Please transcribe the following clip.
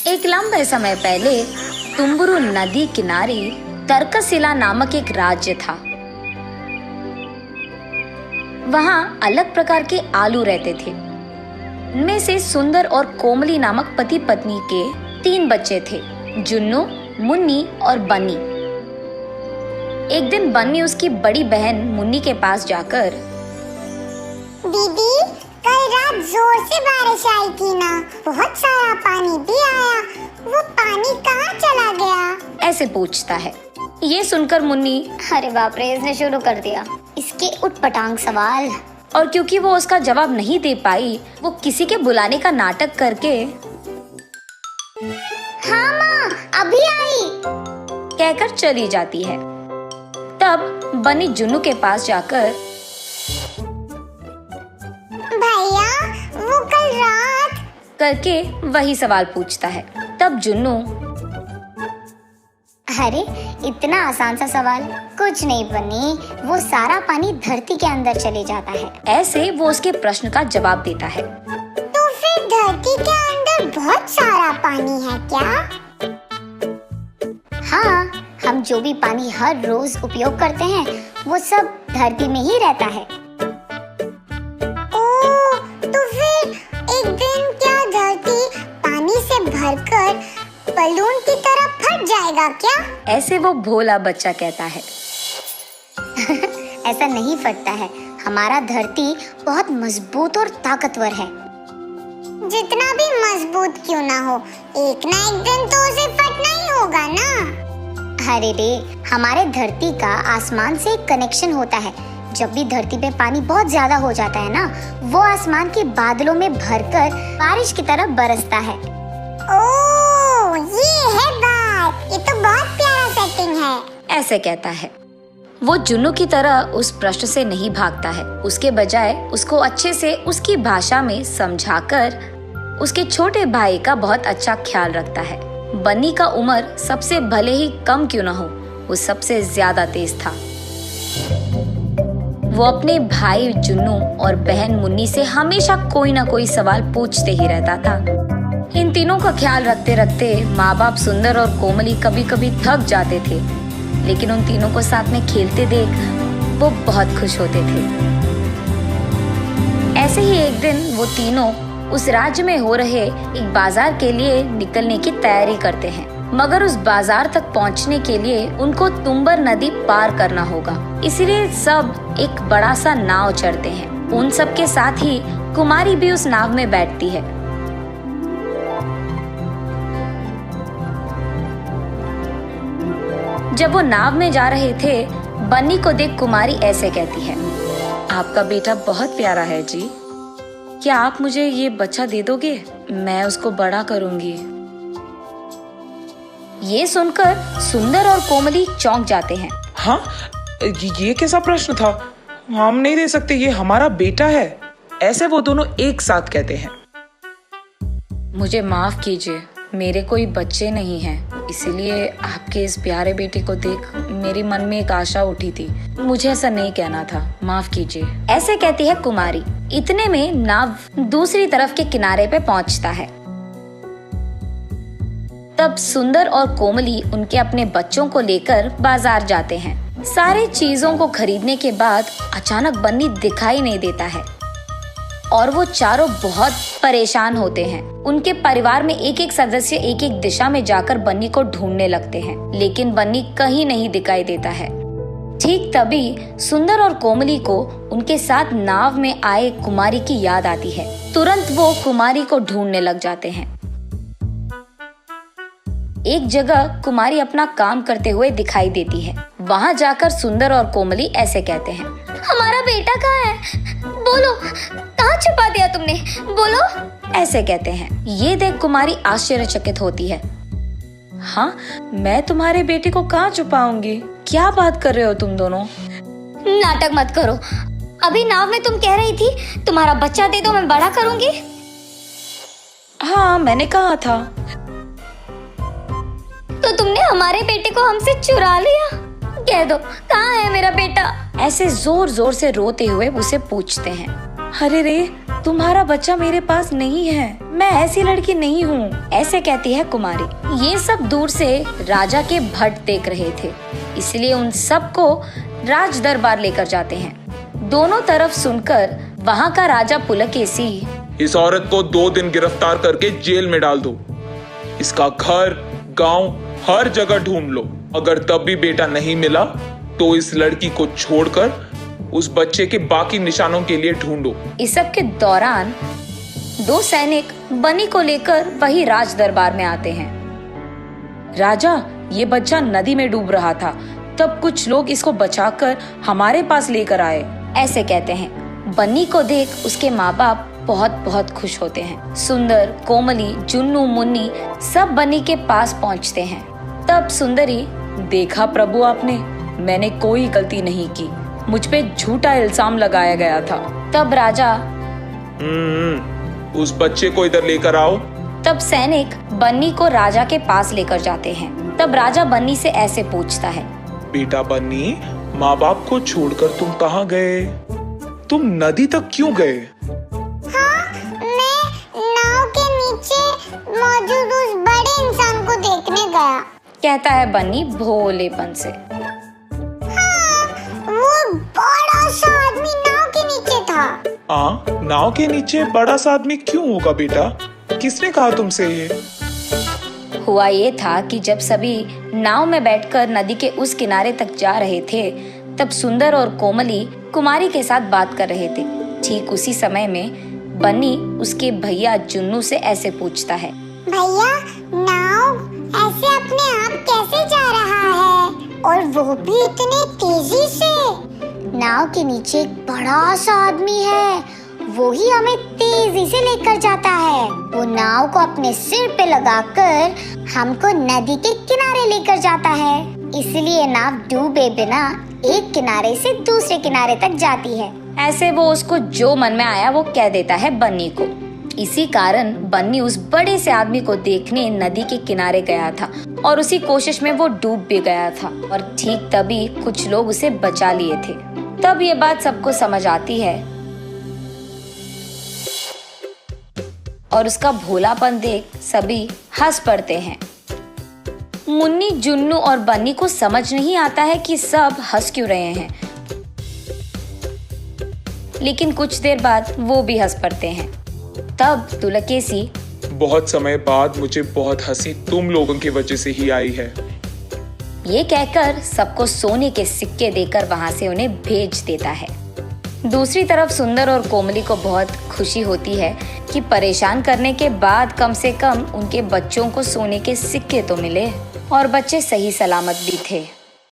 एक लंबे समय पहले तुम्बुरु नदी किनारे तर्कशिला नामक एक राज्य था। वहाँ अलग प्रकार के आलू रहते थे। उनमें से सुंदर और कोमली नामक पति पत्नी के 3 बच्चे थे, जुन्नू, मुन्नी और बन्नी। एक दिन बन्नी उसकी बड़ी बहन मुन्नी के पास जाकर, दीदी, कल रात जोर से बारिश आई थी ना, बहुत सारा पानी भी आया, वो पानी कहाँ चला गया? ऐसे पूछता है। ये सुनकर मुन्नी, अरे बाप रे, इसने शुरू कर दिया इसके उटपटांग सवाल। और क्योंकि वो उसका जवाब नहीं दे पाई, वो किसी के बुलाने का नाटक करके, हाँ माँ, अभी आई, कहकर चली जाती है। तब बन्नी जुन्नू के पास जाकर, भैया, वो कल रात करके वही सवाल पूछता है। तब जुन्नू, अरे इतना आसान सा सवाल, कुछ नहीं बनी, वो सारा पानी धरती के अंदर चले जाता है। ऐसे वो उसके प्रश्न का जवाब देता है। तो फिर धरती के अंदर बहुत सारा पानी है क्या? हाँ, हम जो भी पानी हर रोज उपयोग करते हैं वो सब धरती में ही रहता है। ओह, तो फिर एक दिन क्या धरती पानी से भरकर बलून की तरह फट जाएगा क्या? ऐसे वो भोला बच्चा कहता है। ऐसा नहीं फटता है, हमारा धरती बहुत मजबूत और ताकतवर है। जितना भी मजबूत क्यों ना हो, एक ना एक दिन तो उसे फटना ही होगा ना। अरे रे, हमारे धरती का आसमान से एक कनेक्शन होता है। जब भी धरती पे पानी बहुत ज्यादा हो जाता है ना, वो आसमान के बादलों में भरकर बारिश की तरह बरसता है। ओह, ये है बात, ये तो बहुत प्यारा सेटिंग है। ऐसे कहता है। वो जुन्नू की तरह उस प्रश्न से नहीं भागता है, उसके बजाय उसको अच्छे से उसकी भाषा में समझाकर उसके छोटे भाई का बहुत अच्छा ख्याल रखता है। बन्नी का उम्र सबसे भले ही कम क्यों न हो, वो सबसे ज्यादा तेज था। वो अपने भाई जुन्नू और बहन मुन्नी से हमेशा कोई ना कोई सवाल पूछते ही रहता था। इन तीनों का ख्याल रखते रखते माँ बाप सुंदर और कोमली कभी कभी थक जाते थे, लेकिन उन तीनों को साथ में खेलते देख वो बहुत खुश होते थे। ऐसे ही एक दिन वो तीनों उस राज्य में हो रहे एक बाजार के लिए निकलने की तैयारी करते हैं, मगर उस बाजार तक पहुंचने के लिए उनको तुम्बर नदी पार करना होगा। इसलिए सब एक बड़ा सा नाव चढ़ते हैं। उन सब के साथ ही कुमारी भी उस नाव में बैठती है। जब वो नाव में जा रहे थे, बन्नी को देख कुमारी ऐसे कहती है, आपका बेटा बहुत प्यारा है जी, क्या आप मुझे ये बच्चा दे दोगे? मैं उसको बड़ा करूंगी। ये सुनकर सुंदर और कोमली चौंक जाते हैं। हाँ, ये कैसा प्रश्न था? हम नहीं दे सकते, ये हमारा बेटा है। ऐसे वो दोनों एक साथ कहते हैं। मुझे माफ कीजिए, मेरे कोई बच्चे नहीं हैं, इसीलिए आपके इस प्यारे बेटे को देख मेरे मन में एक आशा उठी थी। मुझे ऐसा नहीं कहना था, माफ कीजिए। ऐसे कहती है कुमारी। इतने में नाव दूसरी तरफ के किनारे पे पहुंचता है। तब सुंदर और कोमली उनके अपने बच्चों को लेकर बाजार जाते हैं। सारे चीजों को खरीदने के बाद अचानक बन्नी दिखाई नहीं देता है और वो चारों बहुत परेशान होते हैं। उनके परिवार में एक एक सदस्य एक एक दिशा में जाकर बन्नी को ढूंढने लगते हैं, लेकिन बन्नी कहीं नहीं दिखाई देता है। ठीक तभी सुंदर और कोमली को उनके साथ नाव में आए कुमारी की याद आती है। तुरंत वो कुमारी को ढूंढने लग जाते हैं। एक जगह कुमारी अपना काम करते हुए दिखाई देती है। वहाँ जाकर सुंदर और कोमली ऐसे कहते हैं, हमारा बेटा कहाँ है? बोलो, कहाँ छुपा दिया तुमने? बोलो। ऐसे कहते हैं। ये देख कुमारी आश्चर्यचकित होती है। हाँ, मैं तुम्हारे बेटे को कहाँ छुपाऊंगी? क्या बात कर रहे हो तुम दोनों? नाटक मत करो। अभी नाव में तुम कह रही थी तुम्हारा बच्चा दे दो, मैं बड़ा करूंगी। हाँ, मैंने कहा था। तो तुमने हमारे बेटे को हमसे चुरा लिया? कह दो, कहाँ है मेरा बेटा? ऐसे जोर जोर से रोते हुए उसे पूछते हैं। अरे रे, तुम्हारा बच्चा मेरे पास नहीं है, मैं ऐसी लड़की नहीं हूँ, ऐसे कहती है कुमारी। ये सब दूर से राजा के भट देख रहे थे, इसलिए उन सबको राज दरबार लेकर जाते हैं। दोनों तरफ सुनकर वहाँ का राजा पुलकेशी, इस औरत को 2 दिन गिरफ्तार करके जेल में डाल दो। इसका घर, गांव, हर जगह ढूंढ लो। अगर तब भी बेटा नहीं मिला तो इस लड़की को छोड़कर उस बच्चे के बाकी निशानों के लिए ढूंढो। इस सब के दौरान 2 सैनिक बनी को लेकर वही राज दरबार में आते हैं। राजा, ये बच्चा नदी में डूब रहा था, तब कुछ लोग इसको बचाकर हमारे पास लेकर आए, ऐसे कहते हैं। बन्नी को देख उसके माँ बाप बहुत बहुत खुश होते हैं। सुंदर, कोमली, जुन्नू, मुन्नी सब बन्नी के पास पहुँचते हैं। तब सुंदरी, देखा प्रभु आपने, मैंने कोई गलती नहीं की, मुझ पे झूठा इल्जाम लगाया गया था। तब राजा, उस बच्चे को इधर लेकर आओ। तब सैनिक बन्नी को राजा के पास लेकर जाते हैं। तब राजा बन्नी से ऐसे पूछता है, बेटा बन्नी, माँ बाप को छोड़कर तुम कहाँ गए? तुम नदी तक क्यों गए? हाँ, मैं नाव के नीचे मौजूद उस बड़े इंसान को देखने गया, कहता है बन्नी भोलेपन से। हाँ, वो बड़ा सा आदमी नाव के नीचे था। नाव के नीचे बड़ा सा आदमी क्यों होगा बेटा? किसने कहा तुमसे ये? हुआ ये था कि जब सभी नाव में बैठकर नदी के उस किनारे तक जा रहे थे, तब सुंदर और कोमली कुमारी के साथ बात कर रहे थे। ठीक उसी समय में बन्नी उसके भैया जुन्नू से ऐसे पूछता है, भैया, नाव ऐसे अपने आप कैसे जा रहा है, और वो भी इतने तेजी से? नाव के नीचे एक बड़ा सा आदमी है, वो ही हमें तेजी से लेकर जाता है। वो नाव को अपने सिर पे लगाकर हमको नदी के किनारे लेकर जाता है, इसलिए नाव डूबे बिना एक किनारे से दूसरे किनारे तक जाती है। ऐसे वो उसको जो मन में आया वो कह देता है बन्नी को। इसी कारण बन्नी उस बड़े से आदमी को देखने नदी के किनारे गया था और उसी कोशिश में वो डूब भी गया था, और ठीक तभी कुछ लोग उसे बचा लिए थे। तब ये बात सबको समझ आती है और उसका भोलापन देख सभी हंस पड़ते हैं। मुन्नी, जुन्नू और बन्नी को समझ नहीं आता है कि सब हंस क्यों रहे हैं, लेकिन कुछ देर बाद वो भी हंस पड़ते हैं। तब पुलकेशी, बहुत समय बाद मुझे बहुत हंसी तुम लोगों की वजह से ही आई है। ये कहकर सबको सोने के सिक्के देकर वहां से उन्हें भेज देता है। दूसरी तरफ सुंदर और कोमली को बहुत खुशी होती है कि परेशान करने के बाद कम से कम उनके बच्चों को सोने के सिक्के तो मिले, और बच्चे सही सलामत भी थे।